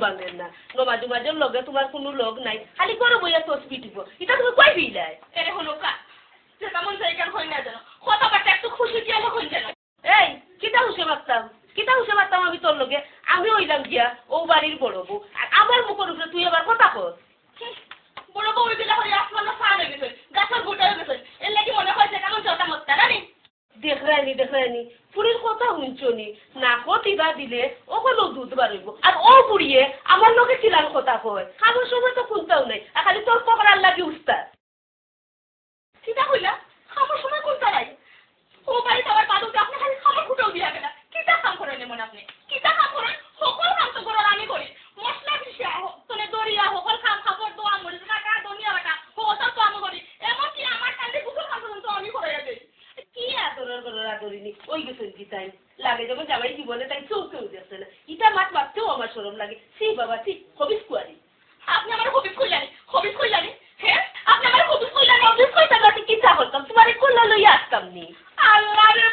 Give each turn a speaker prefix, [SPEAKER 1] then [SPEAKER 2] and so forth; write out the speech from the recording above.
[SPEAKER 1] বাঙেন না নমাজু মাঝের লগে তোমার কোনো লগ নাই খালি করে বইয়া তসবি দিব এটা তুমি কই বিলাই
[SPEAKER 2] এরে হলো কা যে কেমন জায়গার হই না জানো কথাবার্তা একটু খুশি কি আমার হই জানো
[SPEAKER 1] এই কিতা হুসে মারতাম আমি তোর লগে আমি হইলাম গিয়া ও বাড়ির বড় বউ আর আমার মুখের উপরে তুই আবার কথা কর
[SPEAKER 2] বড় বউ বিলা হই আসমান ফান হয়ে গেছে গাছের গোটা হয়ে গেছে এর লাগি মনে হয় যে কেমন চটা মত্তা রানি
[SPEAKER 1] দেখরানি পুরীর কথা শুনছনি না কতিবা দিলে ওগুলো দুধ বাড়িব আর ও বুড়িয়ে আমার লোকে ছিলাম কথা কয় খাবার সময় তো শুনতেও নাই আর খালি তোর পকড়ার লাগে উস্তাদ
[SPEAKER 2] কিটা হইলা আমার সময় কোনটা নাই ও বাড়িতে আবার বাদুকে আপনি খালি খাবার ফুটেও দিয়া গেলা কিটা কাম করেন এমন আপনি কিটা কাম করেন সকল কাম তো করার আমি করি মশলা পিষা তোনে দরিয়া সকল কাম খাবার তো আমি কাটা দুনিয়া কাটা হোসা তো আমি করি এমন কি আমার কান্দে বুকুর কাম তো আমি করে দেই
[SPEAKER 1] কি আদরের আদরিনি ওই গেছেন কি তাই লাগে যখন যাবাই জীবনে তাই চৌকে উঠেছে না ইটা মাছ মারতেও আমার সরম লাগে সেই বাবা ঠিক হবিস কুয়ারি
[SPEAKER 2] আপনি আমার হবিস কইলানি হ্যাঁ আপনি আমার হবিস কইলানি
[SPEAKER 1] হবিস কইতা কি চা করতাম তোমার কোল্লা লইয়া আসতাম নি
[SPEAKER 2] আল্লাহ রে